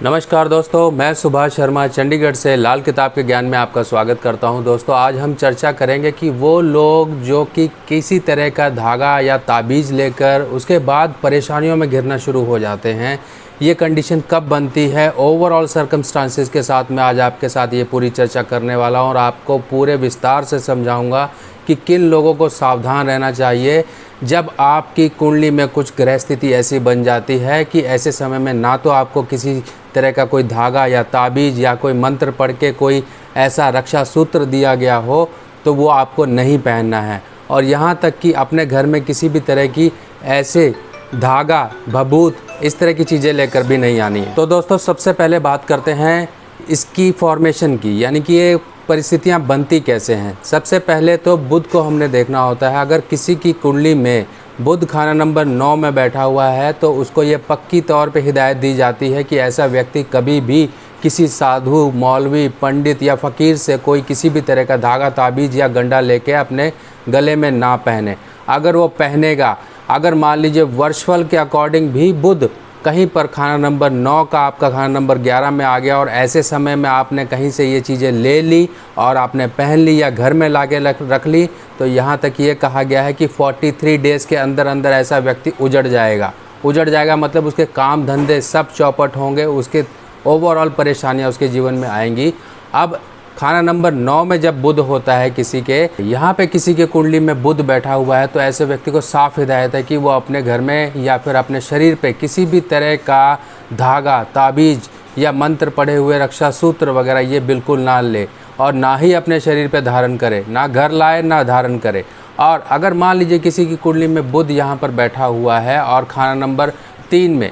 नमस्कार दोस्तों, मैं सुभाष शर्मा चंडीगढ़ से लाल किताब के ज्ञान में आपका स्वागत करता हूं। दोस्तों, आज हम चर्चा करेंगे कि वो लोग जो कि किसी तरह का धागा या ताबीज़ लेकर उसके बाद परेशानियों में घिरना शुरू हो जाते हैं, ये कंडीशन कब बनती है, ओवरऑल सर्कमस्टांसेस के साथ मैं आज आपके साथ ये पूरी चर्चा करने वाला हूं और आपको पूरे विस्तार से समझाऊंगा कि किन लोगों को सावधान रहना चाहिए जब आपकी कुंडली में कुछ ग्रह स्थिति ऐसी बन जाती है कि ऐसे समय में ना तो आपको किसी तरह का कोई धागा या ताबीज़ या कोई मंत्र पढ़ के कोई ऐसा रक्षा सूत्र दिया गया हो तो वो आपको नहीं पहनना है, और यहाँ तक कि अपने घर में किसी भी तरह की ऐसे धागा भभूत इस तरह की चीज़ें लेकर भी नहीं आनी है। तो दोस्तों, सबसे पहले बात करते हैं इसकी फॉर्मेशन की, यानी कि ये परिस्थितियाँ बनती कैसे हैं। सबसे पहले तो बुध को हमने देखना होता है। अगर किसी की कुंडली में बुध खाना नंबर 9 में बैठा हुआ है तो उसको ये पक्की तौर पे हिदायत दी जाती है कि ऐसा व्यक्ति कभी भी किसी साधु, मौलवी, पंडित या फ़कीर से कोई किसी भी तरह का धागा, ताबीज़ या गंडा लेके अपने गले में ना पहने। अगर वो पहनेगा, अगर मान लीजिए वर्षफल के अकॉर्डिंग भी बुध कहीं पर खाना नंबर 9 का आपका खाना नंबर 11 में आ गया और ऐसे समय में आपने कहीं से ये चीज़ें ले ली और आपने पहन ली या घर में ला के रख ली, तो यहाँ तक ये कहा गया है कि 43 डेज़ के अंदर अंदर ऐसा व्यक्ति उजड़ जाएगा। उजड़ जाएगा मतलब उसके काम धंधे सब चौपट होंगे, उसके ओवरऑल परेशानियाँ उसके जीवन में आएंगी। अब खाना नंबर 9 में जब बुध होता है किसी के, यहाँ पे किसी के कुंडली में बुध बैठा हुआ है तो ऐसे व्यक्ति को साफ हिदायत है कि वो अपने घर में या फिर अपने शरीर पे किसी भी तरह का धागा, ताबीज़ या मंत्र पढ़े हुए रक्षा सूत्र वगैरह ये बिल्कुल ना ले और ना ही अपने शरीर पे धारण करे, ना घर लाए ना धारण करे। और अगर मान लीजिए किसी की कुंडली में बुध यहाँ पर बैठा हुआ है और खाना नंबर 3 में,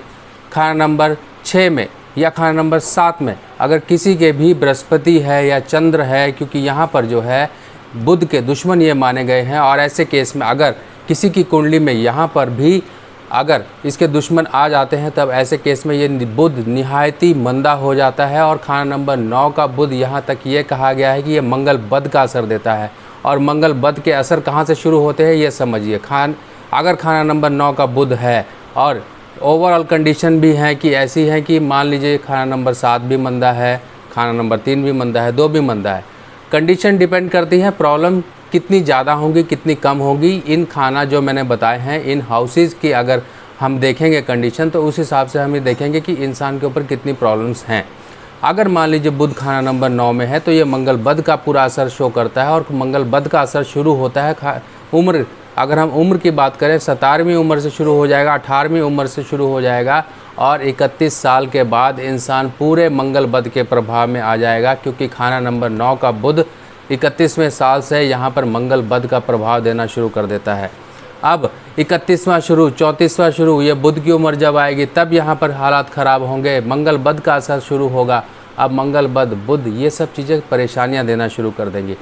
खाना नंबर 6 में या खाना नंबर 7 में अगर किसी के भी बृहस्पति है या चंद्र है, क्योंकि यहाँ पर जो है बुध के दुश्मन ये माने गए हैं, और ऐसे केस में अगर किसी की कुंडली में यहाँ पर भी अगर इसके दुश्मन आ जाते हैं तब ऐसे केस में ये बुध निहायती मंदा हो जाता है। और खाना नंबर 9 का बुध, यहाँ तक ये कहा गया है कि ये मंगल बद का असर देता है। और मंगल बद के असर कहाँ से शुरू होते हैं ये समझिए। अगर खाना नंबर 9 का बुध है और ओवरऑल कंडीशन भी है कि ऐसी है कि मान लीजिए खाना नंबर 7 भी मंदा है, खाना नंबर 3 भी मंदा है, 2 भी मंदा है। कंडीशन डिपेंड करती है प्रॉब्लम कितनी ज़्यादा होंगी कितनी कम होगी। इन खाना जो मैंने बताए हैं, इन हाउसेज़ की अगर हम देखेंगे कंडीशन तो उस हिसाब से हम ये देखेंगे कि इंसान के ऊपर कितनी प्रॉब्लम्स हैं। अगर मान लीजिए बुध खाना नंबर 9 में है तो ये मंगल बद का पूरा असर शो करता है, और मंगल बद का असर शुरू होता है उम्र, अगर हम उम्र की बात करें 17वीं उम्र से शुरू हो जाएगा, 18वीं उम्र से शुरू हो जाएगा, और 31 साल के बाद इंसान पूरे मंगल बद के प्रभाव में आ जाएगा, क्योंकि खाना नंबर 9 का बुध 31वें साल से यहाँ पर मंगल बद का प्रभाव देना शुरू कर देता है। अब 31वां शुरू, 34वां शुरू, ये बुध की उम्र जब आएगी तब यहाँ पर हालात ख़राब होंगे, मंगल बद का असर शुरू होगा। अब मंगल बद, बुध, ये सब चीज़ें परेशानियाँ देना शुरू कर देंगी।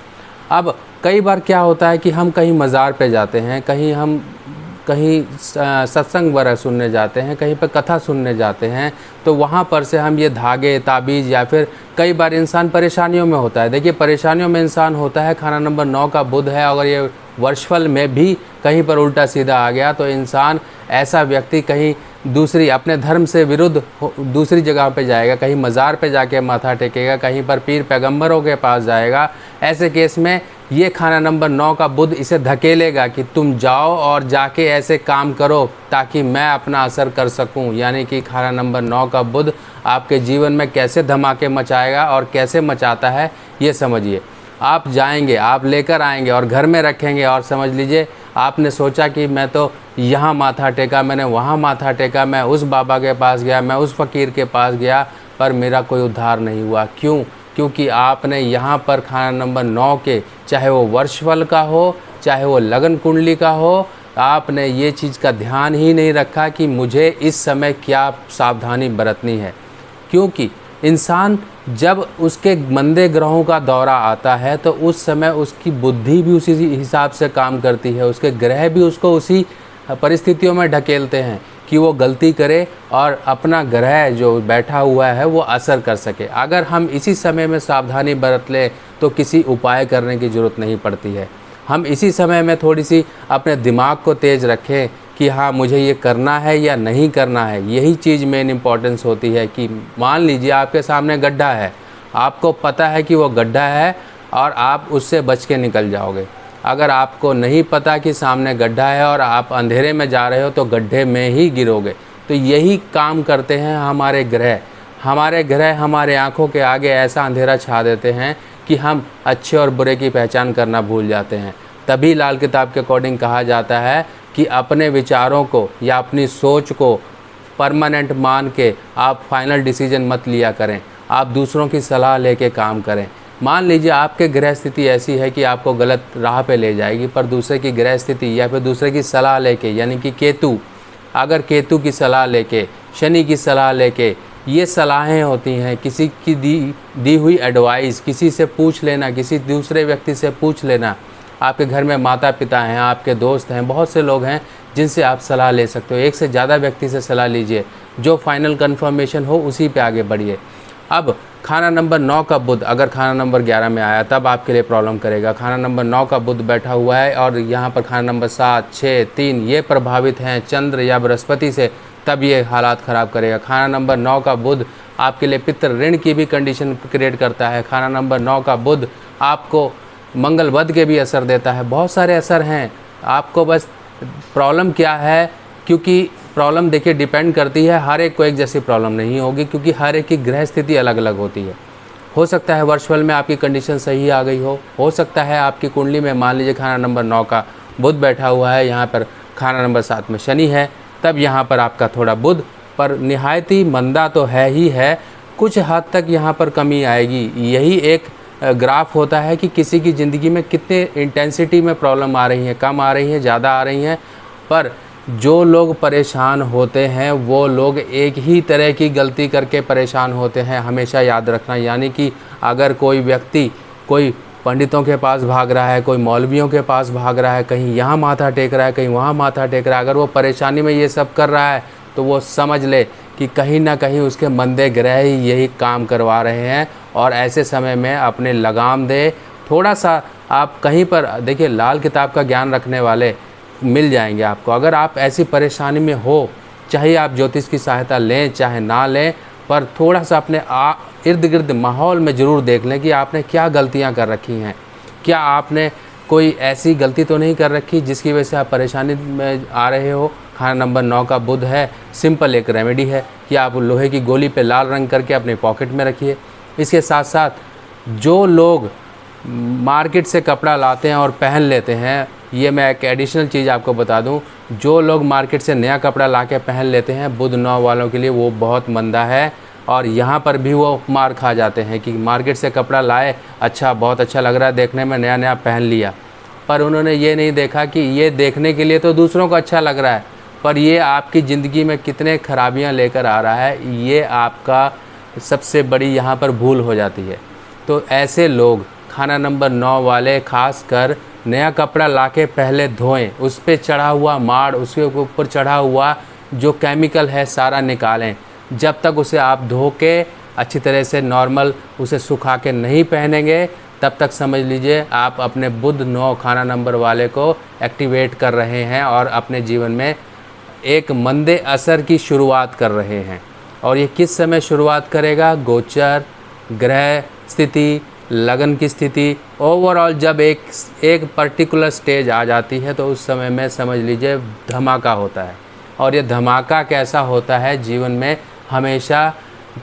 अब कई बार क्या होता है कि हम कहीं मज़ार पे जाते हैं, कहीं सत्संग वगैरह सुनने जाते हैं, कहीं पे कथा सुनने जाते हैं, तो वहाँ पर से हम ये धागे, ताबीज़ या फिर कई बार इंसान परेशानियों में होता है। देखिए, परेशानियों में इंसान होता है, खाना नंबर 9 का बुध है, अगर ये वर्षफल में भी कहीं पर उल्टा सीधा आ गया तो इंसान, ऐसा व्यक्ति कहीं दूसरी अपने धर्म से विरुद्ध दूसरी जगह पे जाएगा, कहीं मज़ार पे जाके माथा टेकेगा, कहीं पर पीर पैगंबरों के पास जाएगा। ऐसे केस में ये खाना नंबर 9 का बुध इसे धकेलेगा कि तुम जाओ और जाके ऐसे काम करो ताकि मैं अपना असर कर सकूं। यानी कि खाना नंबर 9 का बुध आपके जीवन में कैसे धमाके मचाएगा और कैसे मचाता है ये समझिए। आप जाएंगे, आप लेकर आएंगे और घर में रखेंगे, और समझ लीजिए आपने सोचा कि मैं तो यहाँ माथा टेका, मैंने वहाँ माथा टेका, मैं उस बाबा के पास गया, मैं उस फ़कीर के पास गया, पर मेरा कोई उद्धार नहीं हुआ। क्यों? क्योंकि आपने यहाँ पर खाना नंबर 9 के, चाहे वो वर्षफल का हो चाहे वो लगन कुंडली का हो, आपने ये चीज़ का ध्यान ही नहीं रखा कि मुझे इस समय क्या सावधानी बरतनी है। क्योंकि इंसान जब उसके मंदे ग्रहों का दौरा आता है तो उस समय उसकी बुद्धि भी उसी हिसाब से काम करती है, उसके ग्रह भी उसको उसी परिस्थितियों में ढकेलते हैं कि वो गलती करे और अपना ग्रह जो बैठा हुआ है वो असर कर सके। अगर हम इसी समय में सावधानी बरत लें तो किसी उपाय करने की ज़रूरत नहीं पड़ती है। हम इसी समय में थोड़ी सी अपने दिमाग को तेज़ रखें कि हाँ मुझे ये करना है या नहीं करना है। यही चीज़ मेन इम्पॉर्टेंस होती है कि मान लीजिए आपके सामने गड्ढा है, आपको पता है कि वो गड्ढा है और आप उससे बच के निकल जाओगे। अगर आपको नहीं पता कि सामने गड्ढा है और आप अंधेरे में जा रहे हो तो गड्ढे में ही गिरोगे। तो यही काम करते हैं हमारे ग्रह। हमारे ग्रह हमारे आँखों के आगे ऐसा अंधेरा छा देते हैं कि हम अच्छे और बुरे की पहचान करना भूल जाते हैं। तभी लाल किताब के अकॉर्डिंग कहा जाता है कि अपने विचारों को या अपनी सोच को परमानेंट मान के आप फाइनल डिसीजन मत लिया करें, आप दूसरों की सलाह लेके काम करें। मान लीजिए आपके ग्रह स्थिति ऐसी है कि आपको गलत राह पे ले जाएगी, पर दूसरे की ग्रह स्थिति या फिर दूसरे की सलाह लेके, यानी कि केतु, अगर केतु की सलाह लेके, शनि की सलाह लेके, ये सलाहें होती हैं, किसी की दी हुई एडवाइस, किसी से पूछ लेना, किसी दूसरे व्यक्ति से पूछ लेना। आपके घर में माता पिता हैं, आपके दोस्त हैं, बहुत से लोग हैं जिनसे आप सलाह ले सकते हो। एक से ज़्यादा व्यक्ति से सलाह लीजिए, जो फाइनल कंफर्मेशन हो उसी पे आगे बढ़िए। अब खाना नंबर 9 का बुध अगर खाना नंबर 11 में आया तब आपके लिए प्रॉब्लम करेगा। खाना नंबर 9 का बुध बैठा हुआ है और यहाँ पर खाना नंबर 7, 6, 3 ये प्रभावित हैं चंद्र या बृहस्पति से, तब ये हालात ख़राब करेगा। खाना नंबर 9 का बुध आपके लिए पितृ ऋण की भी कंडीशन क्रिएट करता है। खाना नंबर 9 का बुध आपको मंगल वध के भी असर देता है। बहुत सारे असर हैं। आपको बस प्रॉब्लम क्या है, क्योंकि प्रॉब्लम देखिए डिपेंड करती है, हर एक को एक जैसी प्रॉब्लम नहीं होगी, क्योंकि हर एक की ग्रह स्थिति अलग अलग होती है। हो सकता है वर्चुअल में आपकी कंडीशन सही आ गई हो सकता है आपकी कुंडली में मान लीजिए खाना नंबर 9 का बुध बैठा हुआ है, यहाँ पर खाना नंबर 7 में शनि है, तब यहाँ पर आपका थोड़ा बुध पर निहायती मंदा तो है ही है, कुछ हद तक यहाँ पर कमी आएगी। यही एक ग्राफ होता है कि किसी की ज़िंदगी में कितने इंटेंसिटी में प्रॉब्लम आ रही है, कम आ रही है, ज़्यादा आ रही हैं। पर जो लोग परेशान होते हैं वो लोग एक ही तरह की गलती करके परेशान होते हैं, हमेशा याद रखना। यानी कि अगर कोई व्यक्ति कोई पंडितों के पास भाग रहा है, कोई मौलवियों के पास भाग रहा है, कहीं यहाँ माथा टेक रहा है, कहीं वहाँ माथा टेक रहा है, अगर वो परेशानी में ये सब कर रहा है तो वो समझ ले कि कहीं ना कहीं उसके मंदे ग्रह ही यही काम करवा रहे हैं। और ऐसे समय में अपने लगाम दे, थोड़ा सा आप कहीं पर देखिए, लाल किताब का ज्ञान रखने वाले मिल जाएंगे आपको। अगर आप ऐसी परेशानी में हो, चाहे आप ज्योतिष की सहायता लें चाहे ना लें, पर थोड़ा सा अपने इर्द गिर्द माहौल में ज़रूर देख लें कि आपने क्या गलतियां कर रखी हैं। क्या आपने कोई ऐसी गलती तो नहीं कर रखी जिसकी वजह से आप परेशानी में आ रहे हो। खाना नंबर 9 का बुध है, सिंपल एक रेमेडी है कि आप लोहे की गोली पे लाल रंग करके अपने पॉकेट में रखिए। इसके साथ साथ जो लोग मार्केट से कपड़ा लाते हैं और पहन लेते हैं, ये मैं एक एडिशनल चीज़ आपको बता दूं, जो लोग मार्केट से नया कपड़ा ला के पहन लेते हैं, बुध 9 वालों के लिए वो बहुत मंदा है। और यहाँ पर भी वो मार खा जाते हैं कि मार्केट से कपड़ा लाए, अच्छा बहुत अच्छा लग रहा है देखने में, नया नया पहन लिया, पर उन्होंने ये नहीं देखा कि ये देखने के लिए तो दूसरों को अच्छा लग रहा है, पर ये आपकी ज़िंदगी में कितने खराबियाँ लेकर आ रहा है, ये आपका सबसे बड़ी यहाँ पर भूल हो जाती है। तो ऐसे लोग खाना नंबर 9 वाले खास कर नया कपड़ा लाके पहले धोएं, उस पर चढ़ा हुआ माड़, उसके ऊपर चढ़ा हुआ जो केमिकल है सारा निकालें। जब तक उसे आप धो के अच्छी तरह से नॉर्मल उसे सुखा के नहीं पहनेंगे, तब तक समझ लीजिए आप अपने बुध 9 खाना नंबर वाले को एक्टिवेट कर रहे हैं और अपने जीवन में एक मंदे असर की शुरुआत कर रहे हैं। और ये किस समय शुरुआत करेगा? गोचर, ग्रह स्थिति, लगन की स्थिति, ओवरऑल जब एक पर्टिकुलर स्टेज आ जाती है तो उस समय में समझ लीजिए धमाका होता है। और ये धमाका कैसा होता है? जीवन में हमेशा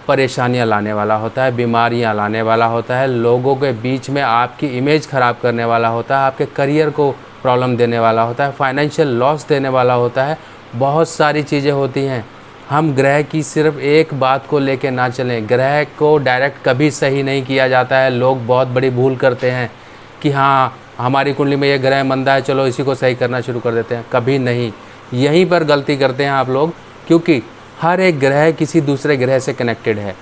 परेशानियां लाने वाला होता है, बीमारियां लाने वाला होता है, लोगों के बीच में आपकी इमेज ख़राब करने वाला होता है, आपके करियर को प्रॉब्लम देने वाला होता है, फाइनेंशियल लॉस देने वाला होता है। बहुत सारी चीज़ें होती हैं। हम ग्रह की सिर्फ एक बात को लेके ना चलें। ग्रह को डायरेक्ट कभी सही नहीं किया जाता है। लोग बहुत बड़ी भूल करते हैं कि हाँ हमारी कुंडली में ये ग्रह मंदा है, चलो इसी को सही करना शुरू कर देते हैं। कभी नहीं, यहीं पर गलती करते हैं आप लोग, क्योंकि हर एक ग्रह किसी दूसरे ग्रह से कनेक्टेड है।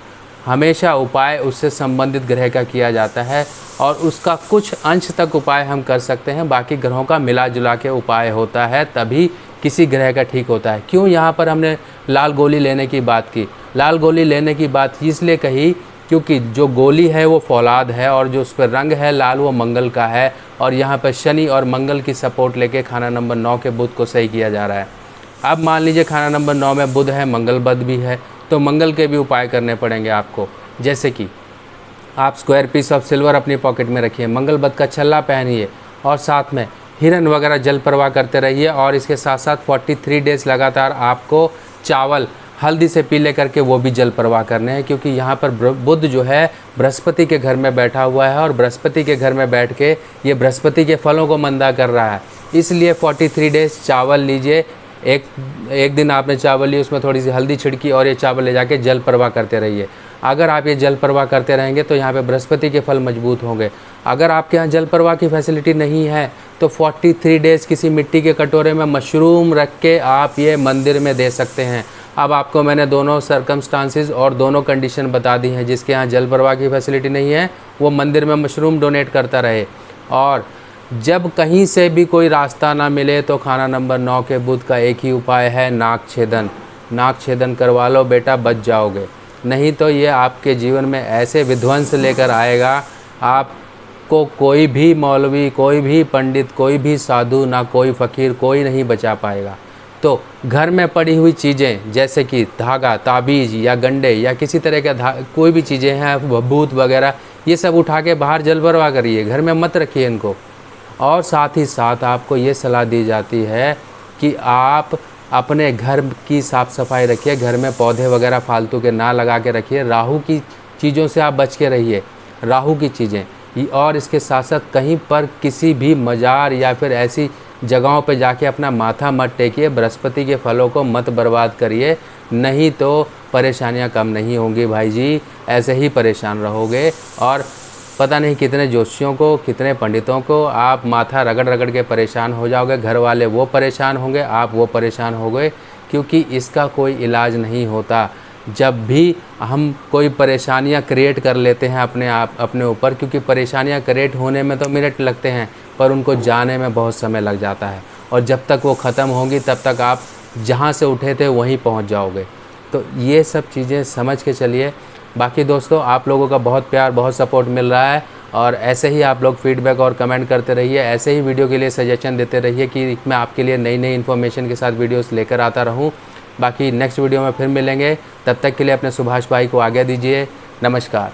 हमेशा उपाय उससे संबंधित ग्रह का किया जाता है और उसका कुछ अंश तक उपाय हम कर सकते हैं, बाकी ग्रहों का मिला जुला के उपाय होता है, तभी किसी ग्रह का ठीक होता है। क्यों यहाँ पर हमने लाल गोली लेने की बात की? लाल गोली लेने की बात इसलिए कही क्योंकि जो गोली है वो फौलाद है और जो उस पर रंग है लाल वो मंगल का है। और यहाँ पर शनि और मंगल की सपोर्ट लेके खाना नंबर 9 के बुध को सही किया जा रहा है। अब मान लीजिए खाना नंबर 9 में बुध है, मंगल बद भी है, तो मंगल के भी उपाय करने पड़ेंगे आपको। जैसे कि आप स्क्वायर पीस ऑफ सिल्वर अपनी पॉकेट में रखिए, मंगल बद का छल्ला पहनिए और साथ में हिरन वगैरह जल प्रवाह करते रहिए। और इसके साथ साथ 43 डेज़ लगातार आपको चावल हल्दी से पीले करके वो भी जल प्रवाह करने हैं, क्योंकि यहाँ पर बुध जो है बृहस्पति के घर में बैठा हुआ है और बृहस्पति के घर में बैठ के ये बृहस्पति के फलों को मंदा कर रहा है। इसलिए 43 डेज़ चावल लीजिए, एक दिन आपने चावल लिए, उसमें थोड़ी सी हल्दी छिड़की और ये चावल ले जाके जल प्रवाह करते रहिए। अगर आप ये जल प्रवाह करते रहेंगे तो यहाँ पे बृहस्पति के फल मजबूत होंगे। अगर आपके यहाँ जल प्रवाह की फैसिलिटी नहीं है तो 43 डेज़ किसी मिट्टी के कटोरे में मशरूम रख के आप ये मंदिर में दे सकते हैं। अब आपको मैंने दोनों सर्कमस्टांसिस और दोनों कंडीशन बता दी हैं। जिसके यहाँ जल प्रवाह की फैसिलिटी नहीं है वो मंदिर में मशरूम डोनेट करता रहे। और जब कहीं से भी कोई रास्ता ना मिले तो खाना नंबर 9 के बुध का एक ही उपाय है, नाक छेदन। नाक छेदन करवा लो बेटा, बच जाओगे। नहीं तो ये आपके जीवन में ऐसे विध्वंस लेकर आएगा, आपको कोई भी मौलवी, कोई भी पंडित, कोई भी साधु, ना कोई फ़कीर, कोई नहीं बचा पाएगा। तो घर में पड़ी हुई चीज़ें जैसे कि धागा, ताबीज़ या गंडे या किसी तरह का कोई भी चीज़ें हैं, भभूत वगैरह, ये सब उठा के बाहर जल प्रवाह करिए, घर में मत रखिए इनको। और साथ ही साथ आपको ये सलाह दी जाती है कि आप अपने घर की साफ़ सफाई रखिए, घर में पौधे वगैरह फालतू के ना लगा के रखिए, राहु की चीज़ों से आप बच के रहिए, राहु की चीज़ें। और इसके साथ साथ कहीं पर किसी भी मज़ार या फिर ऐसी जगहों पे जाके अपना माथा मत टेकिए, बृहस्पति के फलों को मत बर्बाद करिए, नहीं तो परेशानियां कम नहीं होंगी भाई जी, ऐसे ही परेशान रहोगे। और पता नहीं कितने ज्योतिषियों को, कितने पंडितों को आप माथा रगड़ रगड़ के परेशान हो जाओगे, घर वाले वो परेशान होंगे, आप वो परेशान होंगे, क्योंकि इसका कोई इलाज नहीं होता। जब भी हम कोई परेशानियां क्रिएट कर लेते हैं अपने ऊपर, क्योंकि परेशानियां क्रिएट होने में तो मिनट लगते हैं पर उनको जाने में बहुत समय लग जाता है, और जब तक वो ख़त्म होंगी तब तक आप जहाँ से उठे थे वहीं पहुँच जाओगे। तो ये सब चीज़ें समझ के चलिए। बाकी दोस्तों, आप लोगों का बहुत प्यार, बहुत सपोर्ट मिल रहा है, और ऐसे ही आप लोग फीडबैक और कमेंट करते रहिए, ऐसे ही वीडियो के लिए सजेशन देते रहिए कि मैं आपके लिए नई नई इन्फॉर्मेशन के साथ वीडियोस लेकर आता रहूं। बाकी नेक्स्ट वीडियो में फिर मिलेंगे, तब तक के लिए अपने सुभाष भाई को आज्ञा दीजिए। नमस्कार।